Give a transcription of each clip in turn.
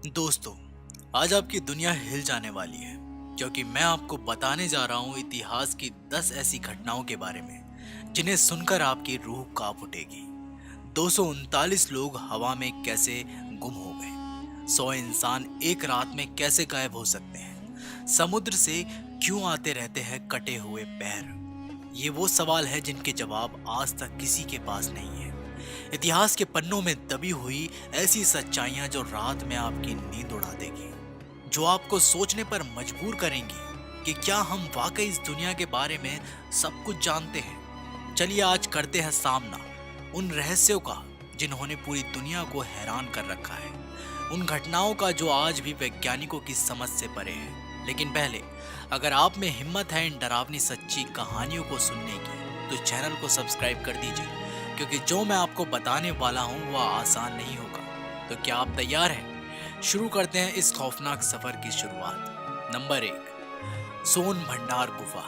दोस्तों, आज आपकी दुनिया हिल जाने वाली है क्योंकि मैं आपको बताने जा रहा हूं इतिहास की 10 ऐसी घटनाओं के बारे में जिन्हें सुनकर आपकी रूह कांप उठेगी। 239 लोग हवा में कैसे गुम हो गए, 100 इंसान एक रात में कैसे गायब हो सकते हैं, समुद्र से क्यों आते रहते हैं कटे हुए पैर। ये वो सवाल है जिनके जवाब आज तक किसी के पास नहीं है। इतिहास के पन्नों में दबी हुई ऐसी सच्चाइयां जो रात में आपकी नींद उड़ा देगी, जो आपको सोचने पर मजबूर करेंगी कि क्या हम वाकई इस दुनिया के बारे में सब कुछ जानते हैं। चलिए आज करते हैं सामना उन रहस्यों का जिन्होंने पूरी दुनिया को हैरान कर रखा है, उन घटनाओं का जो आज भी वैज्ञानिकों की समझ से परे है। लेकिन पहले, अगर आप में हिम्मत है इन डरावनी सच्ची कहानियों को सुनने की, तो चैनल को सब्सक्राइब कर दीजिए, क्योंकि जो मैं आपको बताने वाला हूं वह आसान नहीं होगा। तो क्या आप तैयार हैं? शुरू करते हैं इस खौफनाक सफर की शुरुआत। नंबर 1, सोन भंडार गुफा,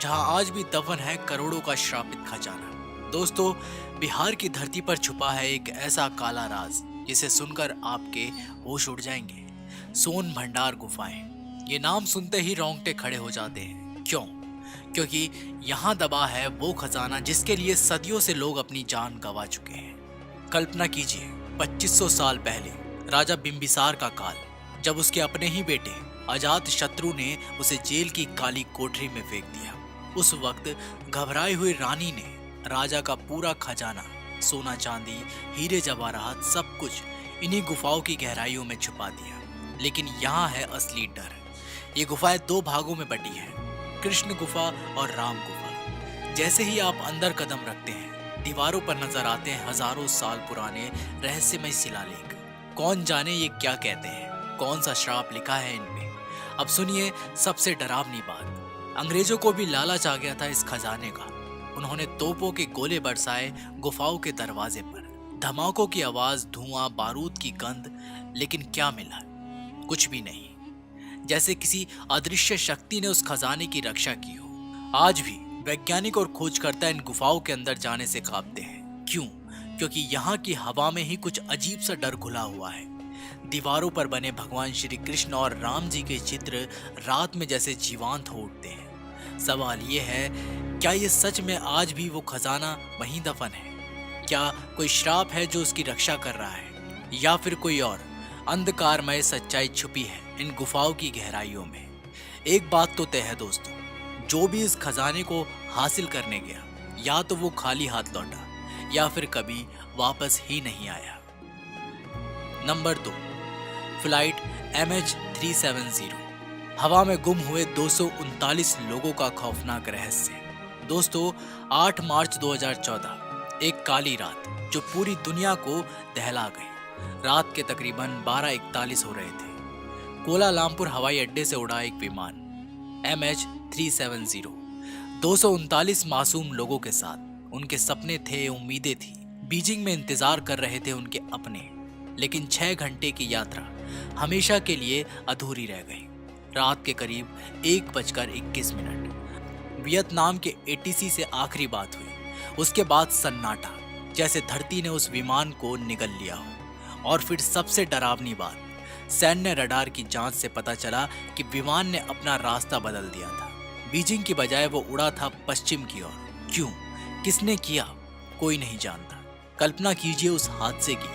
जहां आज भी दफन है करोड़ों का श्रापित खजाना। दोस्तों, बिहार की धरती पर छुपा है एक ऐसा काला राज जिसे सुनकर आपके होश उड़ जाएंगे। सोन भंडार गुफाएं, ये नाम सुनते ही रोंगटे खड़े हो जाते हैं। क्यों? क्योंकि यहाँ दबा है वो खजाना जिसके लिए सदियों से लोग अपनी जान गंवा चुके हैं। कल्पना कीजिए, 2500 साल पहले राजा बिंबिसार का काल, जब उसके अपने ही बेटे अजात शत्रु ने उसे जेल की काली कोठरी में फेंक दिया। उस वक्त घबराई हुई रानी ने राजा का पूरा खजाना, सोना चांदी, हीरे जवाहरात, सब कुछ इन्हीं गुफाओं की गहराइयों में छुपा दिया। लेकिन यहाँ है असली डर। ये गुफाएं 2 भागों में बटी है, कृष्ण गुफा और राम गुफा। जैसे ही आप अंदर कदम रखते हैं, दीवारों पर नजर आते हैं हजारों साल पुराने रहस्यमय शिलालेख। कौन जाने ये क्या कहते हैं, कौन सा श्राप लिखा है इनमें। अब सुनिए सबसे डरावनी बात। अंग्रेजों को भी लालच आ गया था इस खजाने का। उन्होंने तोपों के गोले बरसाए गुफाओं के दरवाजे पर, धमाकों की आवाज, धुआं, बारूद की गंध, लेकिन क्या मिला? कुछ भी नहीं। जैसे किसी अदृश्य शक्ति ने उस खजाने की रक्षा की हो। आज भी वैज्ञानिक और खोजकर्ता इन गुफाओं के अंदर जाने से कांपते हैं। क्यों? क्योंकि यहाँ की हवा में ही कुछ अजीब सा डर घुला हुआ है। दीवारों पर बने भगवान श्री कृष्ण और राम जी के चित्र रात में जैसे जीवंत हो उठते हैं। सवाल ये है, क्या ये सच में आज भी वो खजाना वहीं दफन है? क्या कोई श्राप है जो उसकी रक्षा कर रहा है, या फिर कोई और अंधकारमय सच्चाई छुपी है इन गुफाओं की गहराइयों में? एक बात तो तय है दोस्तों, जो भी इस खजाने को हासिल करने गया, या तो वो खाली हाथ लौटा या फिर कभी वापस ही नहीं आया। नंबर 2, फ्लाइट MH370, हवा में गुम हुए 239 लोगों का खौफनाक रहस्य। दोस्तों, 8 मार्च 2014, एक काली रात जो पूरी दुनिया को दहला गई। रात के तकरीबन 12:41 हो रहे थे। कोलालमपुर हवाई अड्डे से उड़ा एक विमान MH370, 239 मासूम लोगों के साथ। उनके सपने थे, उम्मीदें थी, बीजिंग में इंतजार कर रहे थे उनके अपने। लेकिन 6 घंटे की यात्रा हमेशा के लिए अधूरी रह गई। रात के करीब 1:21 वियतनाम के ATC से आखिरी बात हुई। उसके बाद सन्नाटा, जैसे धरती ने उस विमान को निगल लिया हो। और फिर सबसे डरावनी बात, सैन्य रडार की जांच से पता चला कि विमान ने अपना रास्ता बदल दिया था। बीजिंग की बजाय वो उड़ा था पश्चिम की ओर। क्यों? किसने किया? कोई नहीं जानता। कल्पना कीजिए उस हादसे की।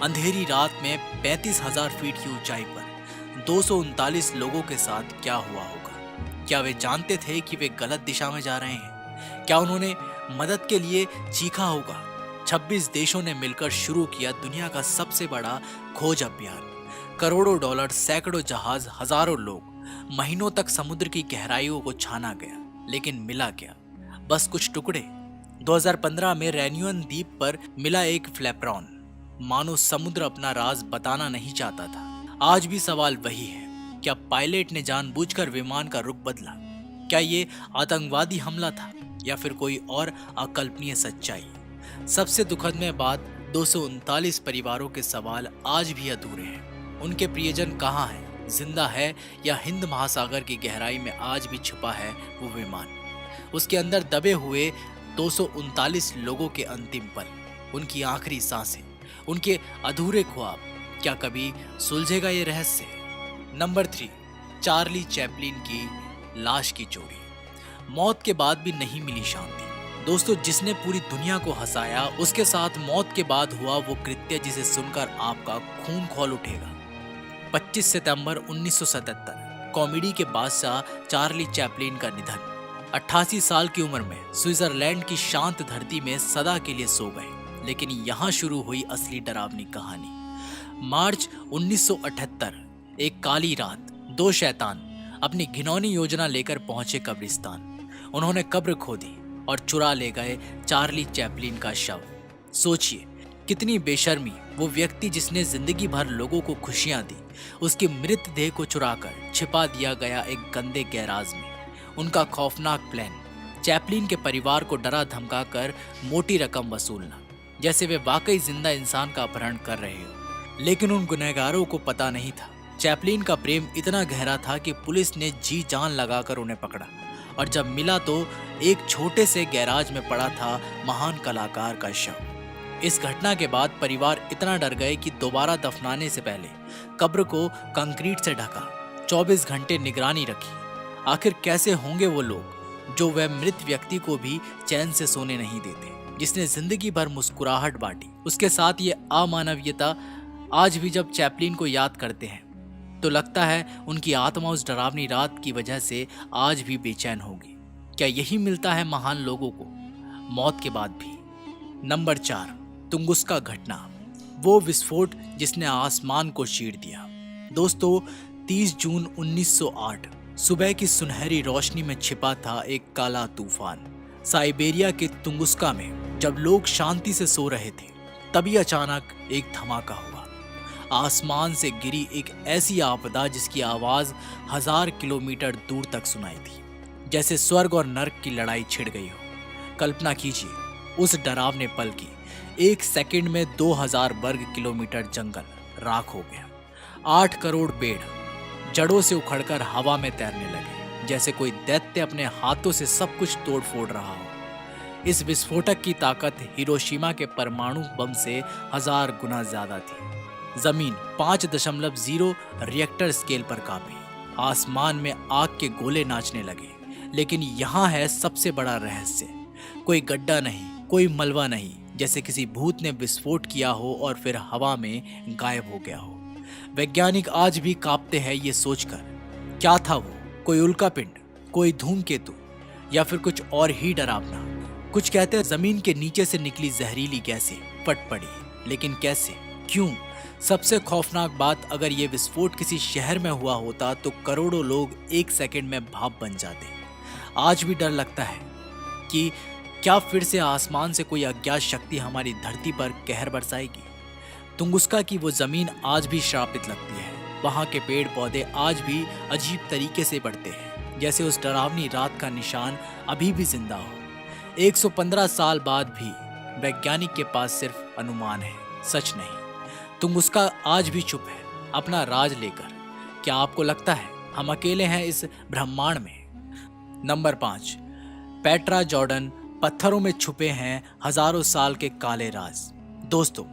अंधेरी रात में 35,000 फीट की ऊंचाई पर 239 लोगों के साथ क्या हुआ होगा? क्या वे जानते थे कि वे गलत दिशा में जा रहे हैं? क्या उन्होंने मदद के लिए चीखा होगा? 26 देशों ने मिलकर शुरू किया दुनिया का सबसे बड़ा खोज अभियान। करोड़ों डॉलर, सैकड़ों जहाज, हजारों लोग, महीनों तक समुद्र की गहराइयों को छाना गया। लेकिन मिला क्या? बस कुछ टुकड़े। 2015 में रेन्यून द्वीप पर मिला एक फ्लैप्रॉन। मानो समुद्र अपना राज बताना नहीं चाहता था। आज भी सवाल वही है, क्या पायलट ने जानबूझकर विमान का रुख बदला? क्या ये आतंकवादी हमला था, या फिर कोई और अकल्पनीय सच्चाई? सबसे दुखद में बात, 239 परिवारों के सवाल आज भी अधूरे हैं। उनके प्रियजन कहाँ हैं? जिंदा है या हिंद महासागर की गहराई में आज भी छुपा है वो विमान? उसके अंदर दबे हुए 239 लोगों के अंतिम पल, उनकी आखिरी सांसें, उनके अधूरे ख्वाब, क्या कभी सुलझेगा ये रहस्य? नंबर 3, चार्ली चैपलिन की लाश की चोरी। मौत के बाद भी नहीं मिली शांति। दोस्तों, जिसने पूरी दुनिया को हंसाया, उसके साथ मौत के बाद हुआ वो कृत्य जिसे सुनकर आपका खून खौल उठेगा। 25 सितंबर 1977, कॉमेडी के बादशाह चार्ली चैपलिन का निधन। 88 साल की उम्र में स्विट्जरलैंड की शांत धरती में सदा के लिए सो गए। लेकिन यहाँ शुरू हुई असली डरावनी कहानी। मार्च 1978, एक काली रात, दो शैतान अपनी घिनौनी योजना लेकर पहुंचे कब्रिस्तान। उन्होंने कब्र खोदी और चुरा ले गए चार्ली चैपलिन का शव। सोचिए कितनी बेशर्मी। वो व्यक्ति जिसने जिंदगी भर लोगों को खुशियां दी, उसकी मृतदेह को चुराकर छिपा दिया गया एक गंदे गैराज में। उनका खौफनाक प्लान, चैपलिन के परिवार को डरा धमकाकर मोटी रकम वसूलना, जैसे वे वाकई जिंदा इंसान का अपहरण कर रहे हो। लेकिन उन गुनहगारों को पता नहीं था, चैपलिन का प्रेम इतना गहरा था कि पुलिस ने जी जान लगाकर उन्हें पकड़ा। और जब मिला तो एक छोटे से गैराज में पड़ा था महान कलाकार का शव। इस घटना के बाद परिवार इतना डर गए कि दोबारा दफनाने से पहले कब्र को कंक्रीट से ढका, 24 घंटे निगरानी रखी। आखिर कैसे होंगे वो लोग जो वह मृत व्यक्ति को भी चैन से सोने नहीं देते, जिसने जिंदगी भर मुस्कुराहट बांटी। उसके साथ ये अमानवीयता। आज भी जब चैपलिन को याद करते हैं तो लगता है उनकी आत्मा उस डरावनी रात की वजह से आज भी बेचैन होगी। क्या यही मिलता है महान लोगों को मौत के बाद भी? नंबर 4, तुंगुस्का घटना, वो विस्फोट जिसने आसमान को चीर दिया। दोस्तों, 30 जून 1908 सुबह की सुनहरी रोशनी में छिपा था एक काला तूफान। साइबेरिया के तुंगुस्का में जब लोग शांति से सो रहे थे, तभी अचानक एक धमाका हुआ। आसमान से गिरी एक ऐसी आपदा जिसकी आवाज 1000 किलोमीटर दूर तक सुनाई थी, जैसे स्वर्ग और नर्क की लड़ाई छिड़ गई हो। कल्पना कीजिए उस डरावने पल की। 1 सेकंड में 2000 वर्ग किलोमीटर जंगल राख हो गया। 8 करोड़ पेड़ जड़ों से उखड़कर हवा में तैरने लगे, जैसे कोई दैत्य अपने हाथों से सब कुछ तोड़ फोड़ रहा हो। इस विस्फोटक की ताकत हिरोशिमा के परमाणु बम से 1000 गुना ज्यादा थी। जमीन 5.0 रिएक्टर स्केल पर कांपी। आसमान में आग के गोले नाचने लगे। लेकिन यहाँ है सबसे बड़ा रहस्य। कोई गड्ढा नहीं, कोई मलबा नहीं, जैसे किसी भूत ने विस्फोट किया हो और फिर हवा में गायब हो गया हो। वैज्ञानिक आज भी कांपते हैं ये सोचकर, क्या था वो? कोई उल्कापिंड, कोई धूमकेतु, या फिर कुछ और ही डरावना? कुछ कहते हैं जमीन के नीचे से निकली जहरीली गैसें फट पड़ी, लेकिन कैसे, क्यों? सबसे खौफनाक बात, अगर ये विस्फोट किसी शहर में हुआ होता तो करोड़ों लोग 1 सेकंड में भाप बन जाते। आज भी डर लगता है कि क्या फिर से आसमान से कोई अज्ञात शक्ति हमारी धरती पर कहर बरसाएगी। तुंगुस्का की वो जमीन आज भी श्रापित लगती है। वहाँ के पेड़ पौधे आज भी अजीब तरीके से बढ़ते हैं, जैसे उस डरावनी रात का निशान अभी भी जिंदा हो। 115 साल बाद भी वैज्ञानिक के पास सिर्फ अनुमान है, सच नहीं। तुंगुस्का आज भी चुप है, अपना राज लेकर। क्या आपको लगता है हम अकेले हैं इस ब्रह्मांड में? नंबर 5, पेट्रा जॉर्डन, पत्थरों में छुपे हैं हजारों साल के काले राज। दोस्तों,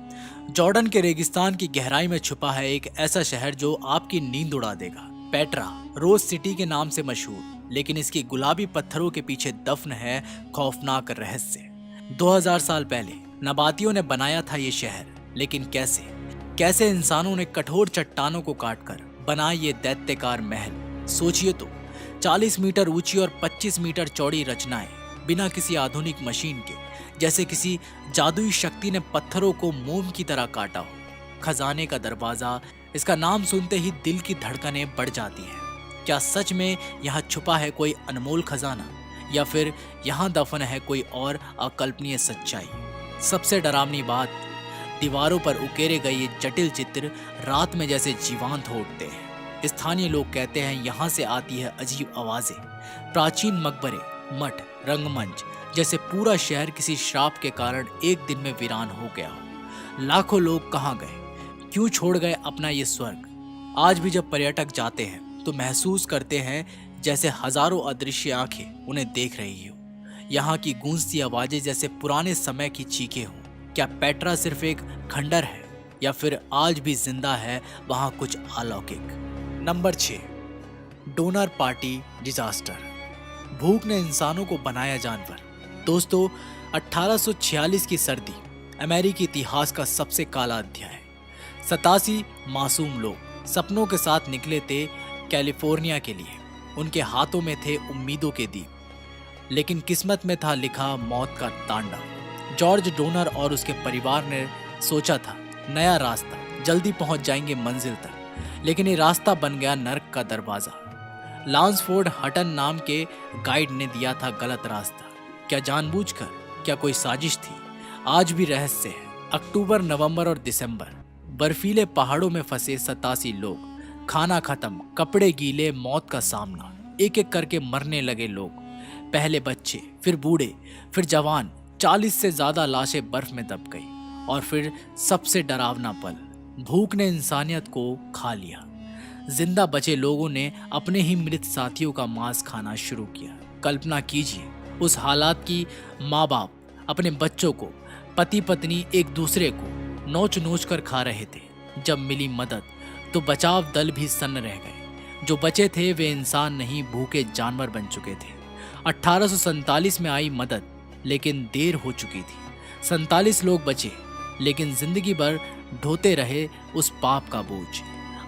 जॉर्डन के रेगिस्तान की गहराई में छुपा है एक ऐसा शहर जो आपकी नींद उड़ा देगा। पेट्रा रोज सिटी के नाम से मशहूर, लेकिन इसकी गुलाबी पत्थरों के पीछे दफन है खौफनाक रहस्य। 2000 साल पहले नबातियों ने बनाया था ये शहर, लेकिन कैसे इंसानों ने कठोर चट्टानों को काटकर बनाए ये दैत्यकार महल। सोचिए तो, 40 मीटर ऊंची और 25 मीटर चौड़ी रचनाएं, बिना किसी आधुनिक मशीन के, जैसे किसी जादुई शक्ति ने पत्थरों को मोम की तरह काटा हो। खजाने का दरवाजा, इसका नाम सुनते ही दिल की धड़कनें बढ़ जाती हैं। क्या सच में यहाँ छुपा है कोई अनमोल खजाना, या फिर यहाँ दफन है कोई और अकल्पनीय सच्चाई? सबसे डरावनी बात, दीवारों पर उकेरे गए ये जटिल चित्र रात में जैसे जीवंत हो उठते हैं। स्थानीय लोग कहते हैं यहाँ से आती है अजीब आवाजें। प्राचीन मकबरे, मठ, रंगमंच, जैसे पूरा शहर किसी श्राप के कारण एक दिन में वीरान हो गया हो। लाखों लोग कहाँ गए, क्यों छोड़ गए अपना ये स्वर्ग? आज भी जब पर्यटक जाते हैं तो महसूस करते हैं जैसे हजारों अदृश्य आंखें उन्हें देख रही हो। यहाँ की गूंजती आवाजें जैसे पुराने समय की चीखें हों। क्या पेट्रा सिर्फ एक खंडर है, या फिर आज भी जिंदा है वहां कुछ अलौकिक। Number 6, donor party disaster. भूख ने इंसानों को बनाया जानवर। दोस्तों, 1846 की सर्दी अमेरिकी इतिहास का सबसे काला अध्याय। 87 मासूम लोग सपनों के साथ निकले थे कैलिफोर्निया के लिए। उनके हाथों में थे उम्मीदों के दीप, लेकिन किस्मत में था लिखा मौत का तांडव। जॉर्ज डोनर और उसके परिवार ने सोचा था नया रास्ता, जल्दी पहुंच जाएंगे मंजिल तक, लेकिन ये रास्ता बन गया नर्क का दरवाजा। लांसफोर्ड हटन नाम के गाइड ने दिया था गलत रास्ता। क्या जानबूझकर, क्या कोई साजिश थी? आज भी रहस्य है। अक्टूबर, नवंबर और दिसंबर, बर्फीले पहाड़ों में फंसे 87 लोग, खाना खत्म, कपड़े गीले, मौत का सामना। एक एक करके मरने लगे लोग, पहले बच्चे, फिर बूढ़े, फिर जवान। 40 से ज्यादा लाशें बर्फ में दब गई। और फिर सबसे डरावना पल, भूख ने इंसानियत को खा लिया। जिंदा बचे लोगों ने अपने ही मृत साथियों का मांस खाना शुरू किया। कल्पना कीजिए उस हालात की। माँ बाप अपने बच्चों को, पति पत्नी एक दूसरे को नोच नोच कर खा रहे थे। जब मिली मदद तो बचाव दल भी सन्न रह गए। जो बचे थे वे इंसान नहीं, भूखे जानवर बन चुके थे। 1847 में आई मदद, लेकिन देर हो चुकी थी। 47 लोग बचे, लेकिन जिंदगी भर ढोते रहे उस पाप का बोझ।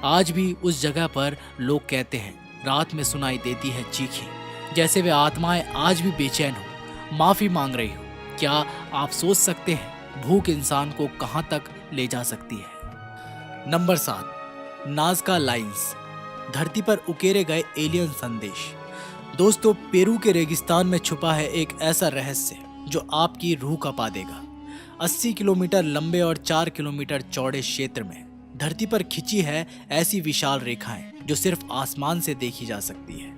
आज भी उस जगह पर लोग कहते हैं रात में सुनाई देती है चीखें, जैसे वे आत्माएं आज भी बेचैन हो, माफी मांग रही हो। क्या आप सोच सकते हैं भूख इंसान को कहां तक ले जा सकती है? Number 7, Nazca lines. धरती पर उकेरे गए एलियन संदेश। दोस्तों, पेरू के रेगिस्तान में छुपा है एक ऐसा रहस्य जो आपकी रूह कांपा देगा। 80 किलोमीटर लंबे और 4 किलोमीटर चौड़े क्षेत्र में धरती पर खिंची है ऐसी विशाल रेखाएं जो सिर्फ आसमान से देखी जा सकती है।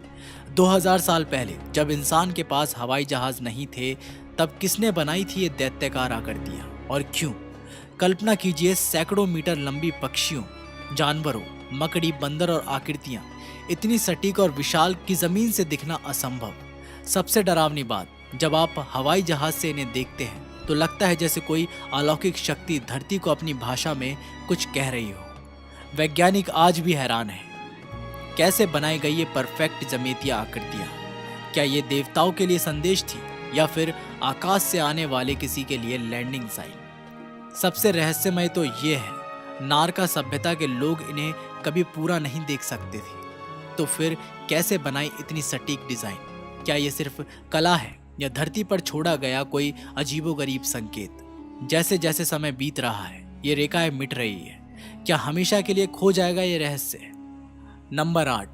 2000 साल पहले जब इंसान के पास हवाई जहाज नहीं थे, तब किसने बनाई थी ये दैत्याकार आकृतियां और क्यों? कल्पना कीजिए, सैकड़ों मीटर लंबी पक्षियों, जानवरों, मकड़ी, बंदर और आकृतियां इतनी सटीक और विशाल कि जमीन से दिखना असंभव। सबसे डरावनी बात, जब आप हवाई जहाज से इन्हें देखते हैं तो लगता है जैसे कोई अलौकिक शक्ति धरती को अपनी भाषा में कुछ कह रही हो। वैज्ञानिक आज भी हैरान हैं, कैसे बनाई गई ये परफेक्ट ज्यामितीय आकृतियां। क्या ये देवताओं के लिए संदेश थी या फिर आकाश से आने वाले किसी के लिए लैंडिंग साइन? सबसे रहस्यमय तो ये है, नारका सभ्यता के लोग इन्हें कभी पूरा नहीं देख सकते थे, तो फिर कैसे बनाई इतनी सटीक डिजाइन? क्या ये सिर्फ कला है या धरती पर छोड़ा गया कोई अजीबोगरीब संकेत? जैसे जैसे समय बीत रहा है ये रेखाएं मिट रही है। क्या हमेशा के लिए खो जाएगा ये रहस्य? नंबर 8,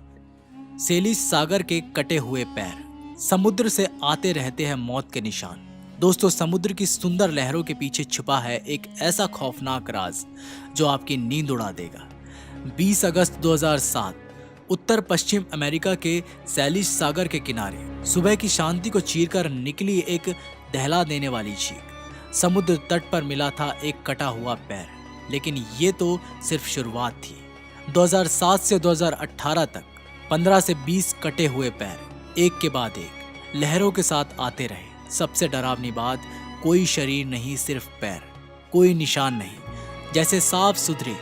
सेलिस सागर के कटे हुए पैर। समुद्र से आते रहते हैं मौत के निशान। दोस्तों, समुद्र की सुंदर लहरों के पीछे छुपा है एक ऐसा खौफनाक राज जो आपकी नींद उड़ा देगा। 20 अगस्त 2007, उत्तर पश्चिम अमेरिका के सेलिस सागर के किनारे सुबह की शांति को चीरकर निकली एक दहला देने वाली चीख। समुद्र तट पर मिला था एक कटा हुआ पैर, लेकिन ये तो सिर्फ शुरुआत थी। 2007 से 2018 तक 15 से 20 कटे हुए पैर एक के बाद एक लहरों के साथ आते रहे। सबसे डरावनी बात, कोई शरीर नहीं, सिर्फ पैर, कोई निशान नहीं जैसे साफ सुथरे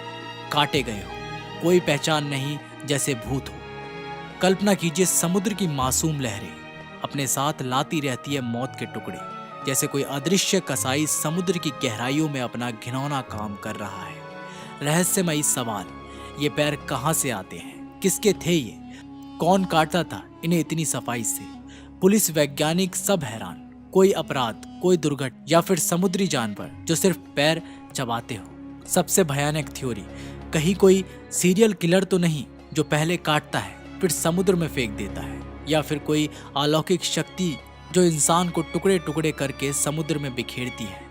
काटे गए हो, कोई पहचान नहीं जैसे भूत हो। कल्पना कीजिए, समुद्र की मासूम लहरें अपने साथ लाती रहती है मौत के टुकड़े, जैसे कोई अदृश्य कसाई समुद्र की गहराइयों में अपना घिनौना काम कर रहा है। रहस्यमयी सवाल, ये पैर कहां से आते हैं? किसके थे ये? कौन काटता था इन्हें इतनी सफाई से? पुलिस, वैज्ञानिक सब हैरान। कोई अपराध, कोई दुर्घटना या फिर समुद्री जानवर जो सिर्फ पैर चबाते हो? सबसे भयानक थ्योरी, कहीं कोई सीरियल किलर तो नहीं जो पहले काटता है फिर समुद्र में फेंक देता है, या फिर कोई अलौकिक शक्ति जो इंसान को टुकड़े टुकड़े करके समुद्र में बिखेरती है।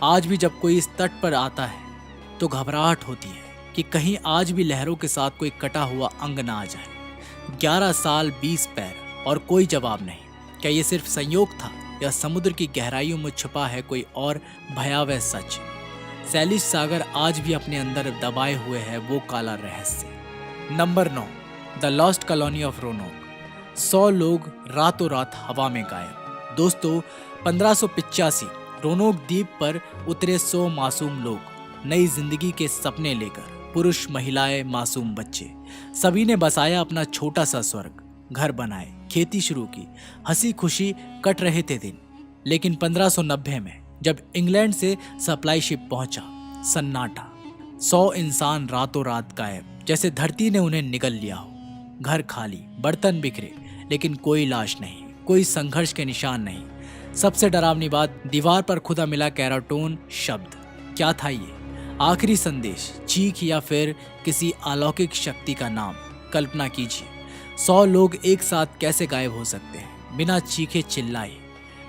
आज भी जब कोई इस तट पर आता है तो घबराहट होती है कि कहीं आज भी लहरों के साथ कोई कटा हुआ अंग ना आ जाए। 11 साल 20 पैर और कोई जवाब नहीं। क्या ये सिर्फ संयोग था या समुद्र की गहराइयों में छुपा है कोई और भयावह सच? सेलिस सागर आज भी अपने अंदर दबाए हुए है वो काला रहस्य। Number 9, the lost colony of Roanoke. 100 लोग रातों रात हवा में गायब। दोस्तों, 1585 रोनोक द्वीप पर उतरे 100 मासूम लोग नई जिंदगी के सपने लेकर पुरुष, महिलाएं, मासूम बच्चे सभी ने बसाया अपना छोटा सा स्वर्ग। घर बनाए, खेती शुरू की, हंसी खुशी कट रहे थे दिन। लेकिन 1590 में जब इंग्लैंड से सप्लाई शिप पहुंचा, सन्नाटा। 100 इंसान रातों रात गायब, जैसे धरती ने उन्हें निगल लिया हो। घर खाली, बर्तन बिखरे, लेकिन कोई लाश नहीं, कोई संघर्ष के निशान नहीं। सबसे डरावनी बात, दीवार पर खुदा मिला कैराटोन शब्द। क्या था ये? आखिरी संदेश, चीख या फिर किसी अलौकिक शक्ति का नाम? कल्पना कीजिए, 100 लोग एक साथ कैसे गायब हो सकते हैं, बिना चीखे चिल्लाए,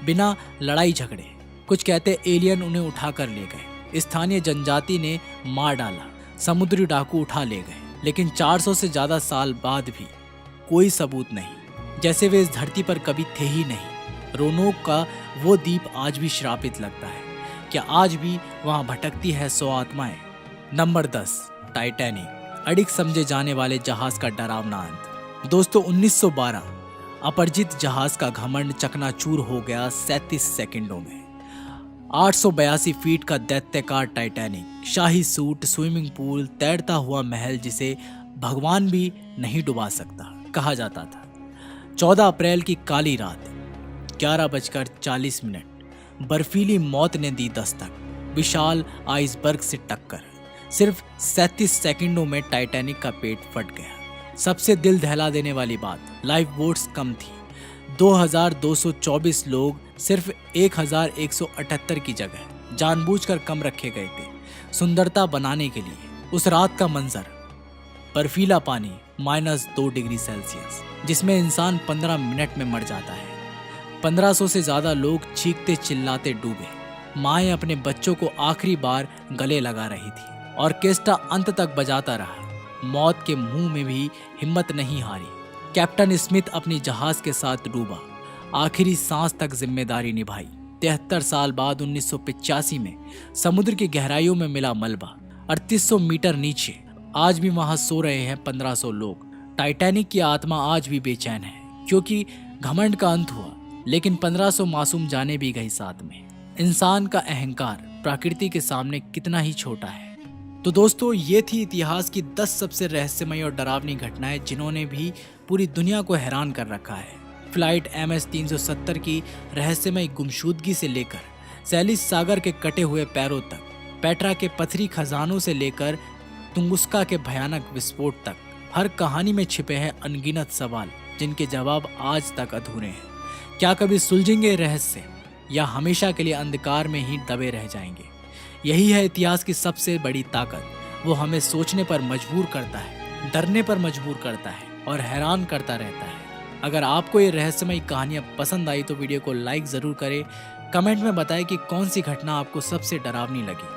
बिना लड़ाई झगड़े। कुछ कहते एलियन उन्हें उठाकर ले गए, स्थानीय जनजाति ने मार डाला, समुद्री डाकू उठा ले गए। लेकिन 400 से ज्यादा साल बाद भी कोई सबूत नहीं, जैसे वे इस धरती पर कभी थे ही नहीं। रोनोक का वो द्वीप आज भी श्रापित लगता है। क्या आज भी वहां भटकती है 100 आत्माएं? नंबर 10, टाइटैनिक, अड़िग समझे जाने वाले जहाज का डरावना अंत। दोस्तों, 1912 अपरिचित जहाज का घमंड चकनाचूर हो गया 37 सेकंडों में। 882 फीट का दैत्याकार टाइटैनिक, शाही सूट, स्विमिंग पूल, तैरता हुआ महल जिसे भगवान भी नहीं डुबा सकता, कहा जाता था। 14 अप्रैल की काली रात, 11:40, बर्फीली मौत ने दी दस्तक। विशाल आइसबर्ग से टक्कर। सिर्फ 37 सेकंडों में टाइटैनिक का पेट फट गया। सबसे दिल दहला देने वाली बात, लाइफ बोट्स कम थी। 2224 लोग सिर्फ 1178 की जगह जानबूझकर कम रखे गए थे, सुंदरता बनाने के लिए। उस रात का मंजर, बर्फीला पानी -2 डिग्री सेल्सियस, जिसमें इंसान 15 मिनट में मर जाता है। 1500 से ज्यादा लोग चीखते चिल्लाते डूबे। माएं अपने बच्चों को आखिरी बार गले लगा रही थी। ऑर्केस्ट्रा अंत तक बजाता रहा। मौत के मुंह में भी हिम्मत नहीं हारी। कैप्टन स्मिथ अपनी जहाज के साथ डूबा, आखिरी सांस तक जिम्मेदारी निभाई। 73 साल बाद 1985 में समुद्र की गहराइयों में मिला मलबा। 3800 मीटर नीचे आज भी वहां सो रहे हैं 1500 लोग। टाइटैनिक की आत्मा आज भी बेचैन है, क्योंकि घमंड का अंत हुआ, लेकिन 1500 मासूम जाने भी गई साथ में। इंसान का अहंकार प्रकृति के सामने कितना ही छोटा है। तो दोस्तों, ये थी इतिहास की 10 सबसे रहस्यमयी और डरावनी घटनाएं जिन्होंने भी पूरी दुनिया को हैरान कर रखा है। फ्लाइट MS-370 की रहस्यमय गुमशुदगी से लेकर सैलिस सागर के कटे हुए पैरों तक, पेट्रा के पथरी खजानों से लेकर तुंगुस्का के भयानक विस्फोट तक, हर कहानी में छिपे हैं अनगिनत सवाल जिनके जवाब आज तक अधूरे हैं। क्या कभी सुलझेंगे रहस्य, या हमेशा के लिए अंधकार में ही दबे रह जाएंगे? यही है इतिहास की सबसे बड़ी ताकत। वो हमें सोचने पर मजबूर करता है, डरने पर मजबूर करता है और हैरान करता रहता है। अगर आपको ये रहस्यमयी कहानियाँ पसंद आई तो वीडियो को लाइक ज़रूर करें। कमेंट में बताएं कि कौन सी घटना आपको सबसे डरावनी लगी।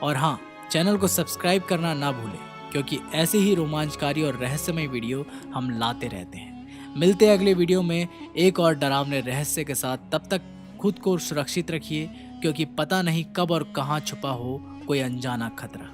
और हाँ, चैनल को सब्सक्राइब करना ना भूलें, क्योंकि ऐसे ही रोमांचकारी और रहस्यमय वीडियो हम लाते रहते हैं। मिलते हैं अगले वीडियो में एक और डरावने रहस्य के साथ। तब तक खुद को सुरक्षित रखिए, क्योंकि पता नहीं कब और कहाँ छुपा हो कोई अनजाना खतरा।